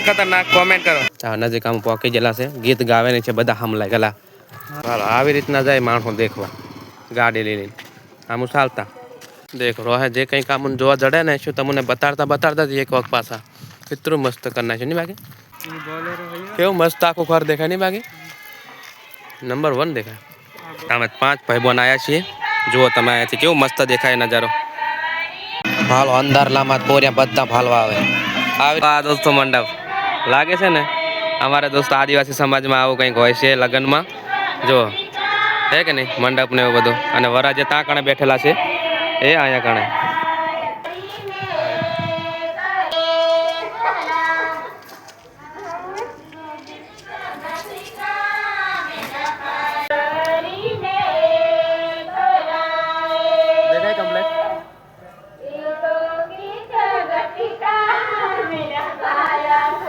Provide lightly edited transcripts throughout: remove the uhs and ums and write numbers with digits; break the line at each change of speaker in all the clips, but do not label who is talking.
खतरनाक कमेंट करो। नजीक हम पहुंची गेला છે ગીત ગાવે છે બધા હમલા ગલા હાલો આવી રીતના જાય માણસો દેખવા ગાડી લઈને આમ ચાલતા દેખ રોહે જે કંઈ કામ જોવા જડે ને શું તમને બતાડતા જ એક વખત પાછા કેટલું મસ્ત કરી નાખ્યું નહીં બાકી કેવું મસ્ત આખું ઘર દેખાય નહીં બાકી નંબર 1 દેખાય અમે 5 ભાઈ બહેન આવ્યા છીએ જુઓ તમે અહીંયાથી કેવું મસ્ત દેખાય નજારો હાલો અંદર લામાં પોરિયા બધા ફાલવા આવે આ દોસ્તો મંડપ લાગે છે ને અમારા દોસ્તો આદિવાસી સમાજમાં આવું કંઈક હોય છે લગ્નમાં જો હે કે નહીં મંડપ ને એવું બધું અને વરાજે ત્યાં કણે બેઠેલા છે એ અહીંયા કણે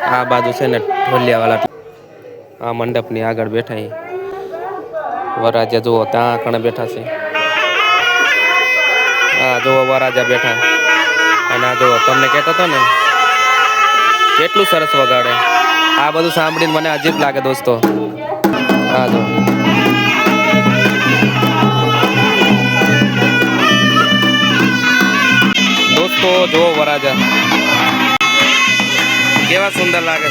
આ બાજુ છે ને ઢોલિયા વાળા આ મંડપની આગળ બેઠા વરાજા જુઓ ત્યાં કણે બેઠા છે હા જુઓ વરાજા બેઠા અને આ જુઓ તમને કહેતો હતો ને કેટલું સરસ વગાડે આ બધું સાંભળીને મને અજીબ લાગે દોસ્તો હા જો દોસ્તો જુઓ વરાજા કેવા સુંદર લાગે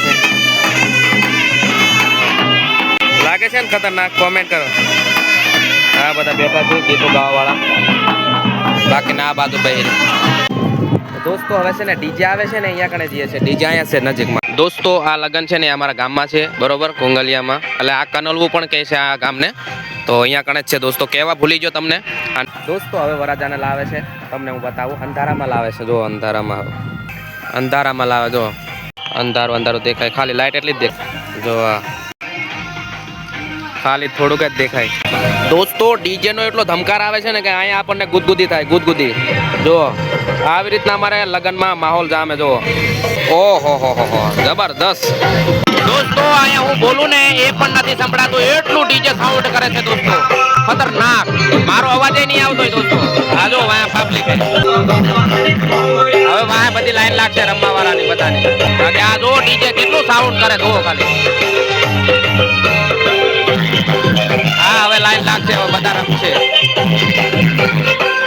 છે ને ખતરનાક કમેન્ટ કરો આ બધા બેઠા છે ગીતો ગાવા વાળા બાકી ના બાજુ બહેરી દોસ્તો હવે છે ને ડીજે આવે છે ને અહીંયા કણે જઈએ છે ડીજે અહીંયા છે નજીકમાં દોસ્તો આ લગન છે ને અમારા ગામમાં છે બરોબર કોંગલિયામાં એટલે આ કનોલવું પણ કહે છે આ ગામને તો અહીંયા કણે જ છે દોસ્તો કેવા ભૂલી ગયો તમને દોસ્તો હવે વરાજાને લાવે છે તમને હું બતાવું અંધારામાં લાવે છે જો અંધારામાં લાવે જો અંધારું દેખાય ખાલી લાઈટ એટલી જ દેખાય જો ખાલી થોડુંક જ દેખાય દોસ્તો ડીજે નો એટલો ધમકાર આવે છે ને કે અહીંયા આપણને ગુદગુદી થાય ગુદગુદી જો આવી રીતના અમારે લગનમાં માહોલ જામે જો ઓહો હો જબરદસ્ત દોસ્તો અહીંયા હું બોલું ને એ પણ નથી સંભળાતું એટલું ડીજે સાઉન્ડ કરે છે દોસ્તો ખતરનાક મારો અવાજ નહીં આવતો દોસ્તો આ જો વાયા પબ્લિક હવે વાયા બધી લાઈન લાગશે રમવા વાળાની બધાની આ જો ડીજે કેટલું સાઉન્ડ કરે જુઓ ખાલી હા હવે લાઈન લાગશે હવે બધા રમશે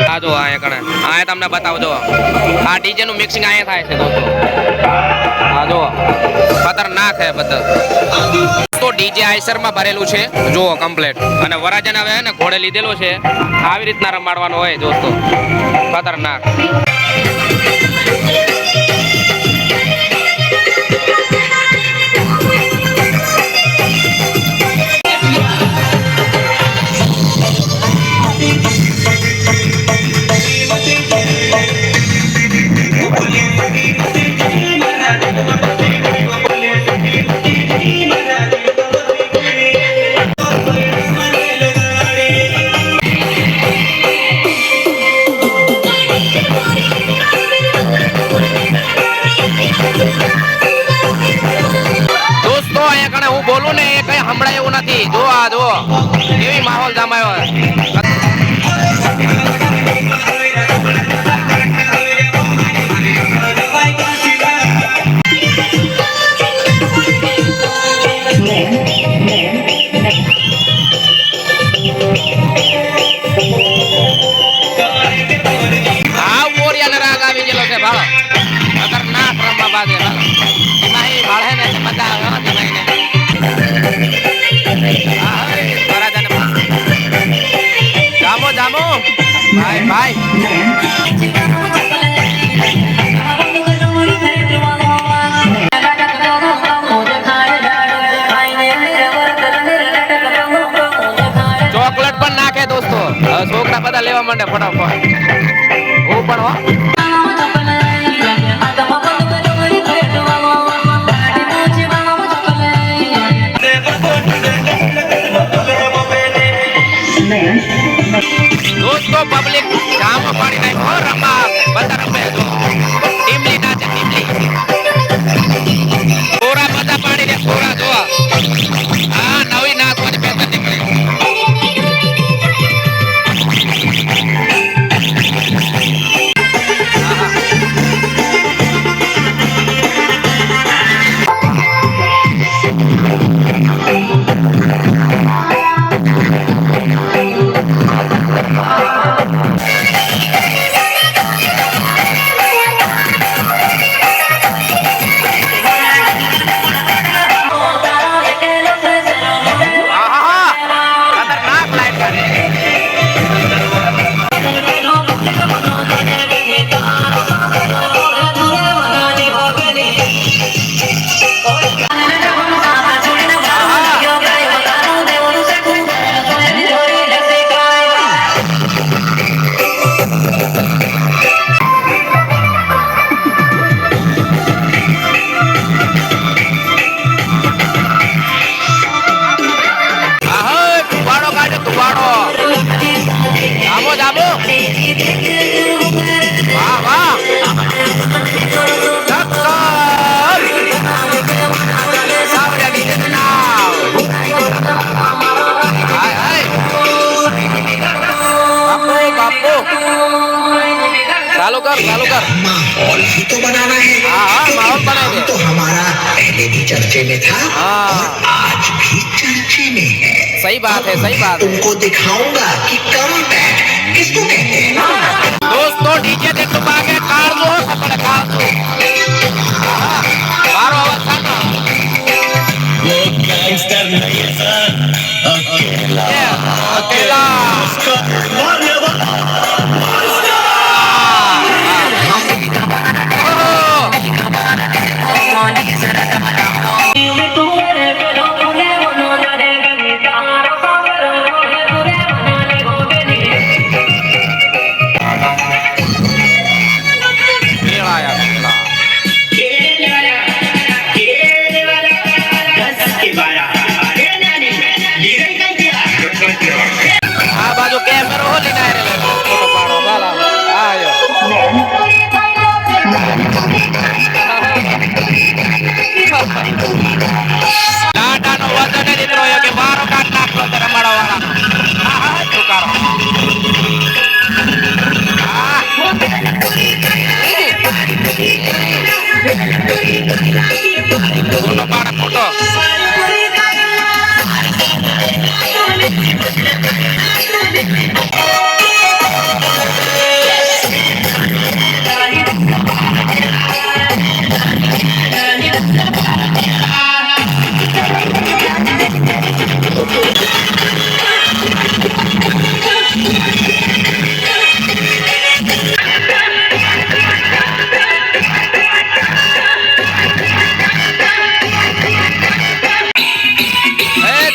આ જો અહીંયા કણે અહીંયા તમને બતાવજો આ ડીજે નું મિક્સિંગ અહીંયા થાય છે દોસ્તો આ જો ખતરનાક છે બધા તો ડીજે આઈસરમાં ભરેલું છે જુઓ કમ્પ્લીટ અને વરાજાને હવે ને ઘોડે લીધેલો છે આવી રીતના રમાડવાનું હોય દોસ્તો ખતરનાક બોલું ને એ કઈ હમણાં એવું નથી જો આ જો એવી માહોલ જમાયો આ મોરિયાને રાગ આવી ગયેલો છે ભાળો ખતરનાક રમવા બાદે ભાળે ને મજા આવે જામો ભાઈ ચોકલેટ પણ નાખે દોસ્તો છોકરા બધા લેવા માંડે ફટાફટ હું પણ હો દોસ્તો પબ્લિક જામ પાડી નાખો રમા બધા રમે જો ટીમલી નાચે ટીમલી છોરા બધા પાડી દે છોરા જો આ નવી નાચવાની પેટર્ન નીકળી वाह वाह सावरिया नीचे चलाओ हाय हाय बापू चालू कर
माहौल ही तो बनाना है।
हाँ माहौल बनाएंगे
तो हमारा पहले भी चर्चे में था
हाँ
आज भी चर्चे में है।
सही बात है
तुमको दिखाऊंगा कि कमबैक किसको कहते हैं।
दोस्तों डीजे दे तुम आगे कार दो कपड़े कार दो बारो आवाज काटो
वो गैंगस्टर नहीं सर
अकेला
मारने वाला
આ બાજુ કેમેરો હોલી ના રે ફોટો પાડો બાલા આયો દાદાનો વજન દીકરો કે બારો કાટ નાખલો તે રમાડો વાળા હા ચુકારો ફોટો પાડે ફોટો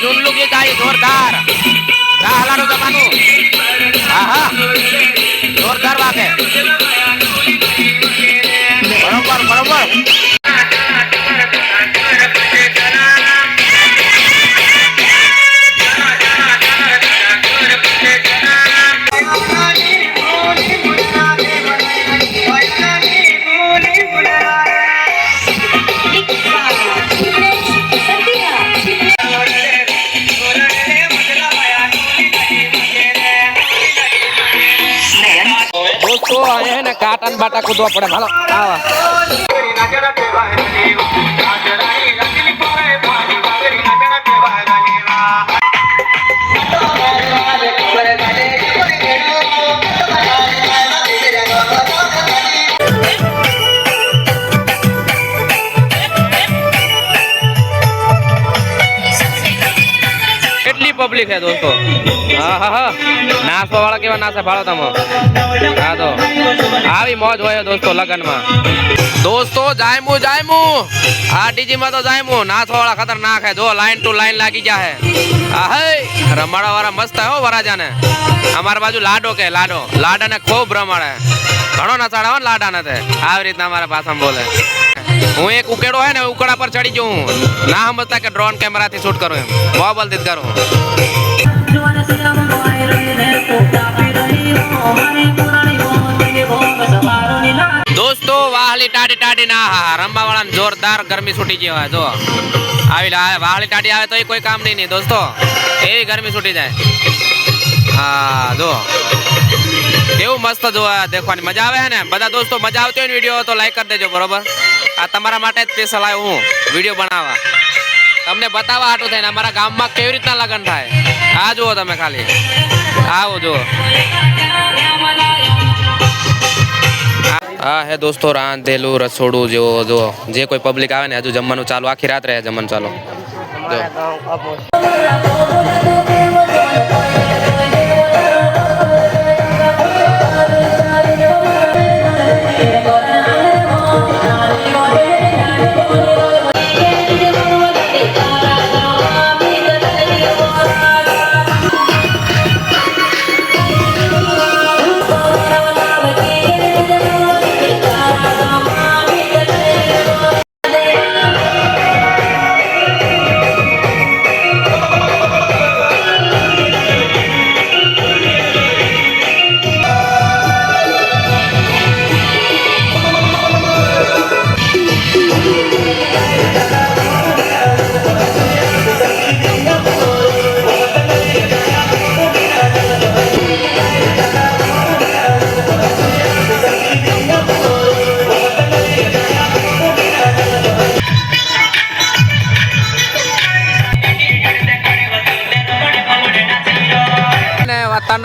झुंडलू की गाड़ी जोरदार हलारो जमानो जोरदार बात है बरोबर दोस्तों आए हैं ना काटन बाटा कूदवा पड़े भालो आवा કેટલી પબ્લિક है दोस्तों હા નાસવા વાળા કેવા નાસે ભાળો તમે હા તો આવી મોજ હોય દોસ્તો લગનમાં દોસ્તો જાયમુ આ ડીજી માં તો જાયમુ નાસવા વાળા ખતરનાક है જો લાઈન ટુ લાઈન લાગી જા है આ હે રમાડા વાળા મસ્ત હે હો વરાજાને અમાર બાજુ લાડા ને ખૂબ રમાડે ઘણો નચાડે હો લાડા ને તે આવી રીતના અમારા ભાષામાં બોલે હું એક ઉકેડો હે ને ઉકડા પર ચડી જાઉં ના સમજતા કે ડ્રોન કેમેરા થી શૂટ કરું એમ મોબાઈલ થી કરું दोस्तों वाहली टाडी ना रंबा वाला जोरदार गर्मी छूटी गई है जो वाहली टाडी आवे तो कोई काम नहीं दोस्तों एवी गर्मी छूटी जाए हाँ जो केवू मस्त जो देखवानी मजा आवे है ने बधा दोस्तों मजा आवती हो वीडियो तो लाइक कर देजो बरोबर आ तमारा माटे स्पेशल आयो हूँ वीडियो बनावा तमने बतावा हाटू थईने अमारा गाममां केवी रीतना लगन थाय आ जुओ तमे खाली आओ जो हाँ है दोस्तों रांधेलू रसोड़ू जो जे कोई पब्लिक आवे ने हजू जमवानुं चालू आखी रात रहे जमवानुं चालू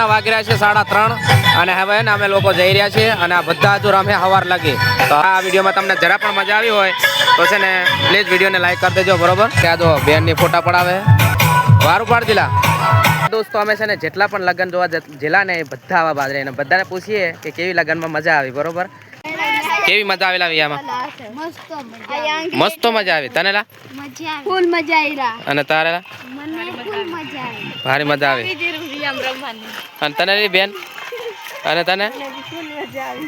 સવારના વાગી રહ્યા છે 3:30 અને હવે ને અમે લોકો જઈ રહ્યા છીએ અને આ બધા હજુ રમે સવાર લગી. તો આ વિડીયોમાં તમને જરા પણ મજા આવી હોય તો છે ને પ્લીઝ વિડીયોને લાઈક કરી દેજો, બરોબર. ત્યાં જો બેનની ફોટા પડાવે વારું પાડ દિલા. દોસ્તો અમે છે ને જેટલા પણ લગ્ન જોવા જેલા ને એ બધા આવા બાદ રહીને બધાને પૂછીએ કે કેવી લગ્નમાં મજા આવી, બરોબર. કેવી મજા આવેલા વિયામાં? મસ્ત મજા આવી. તને લા?
ફૂલ મજા આવી.
અને તારે લા?
મને ફૂલ મજા આવી.
ભારી મજા આવી. અને તને રી બેન? અને તને?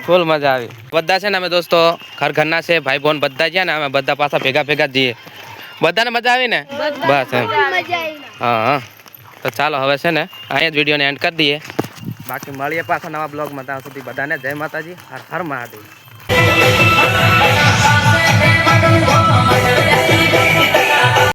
ફૂલ મજા આવી. બધા છે ને અમે દોસ્તો ઘરના છે, ભાઈ બોન બધા છે ને અમે બધા પાછા ભેગા જઈએ. બધાને મજા આવી ને? બસ એમ. હા તો ચાલો હવે છે ને અહીંયા જ વિડીયોને એન્ડ કરી દઈએ. બાકી મળીએ પાછા નવા બ્લોગમાં. ત્યાં સુધી બધાને જય માતાજી, હર હર મહાદેવ.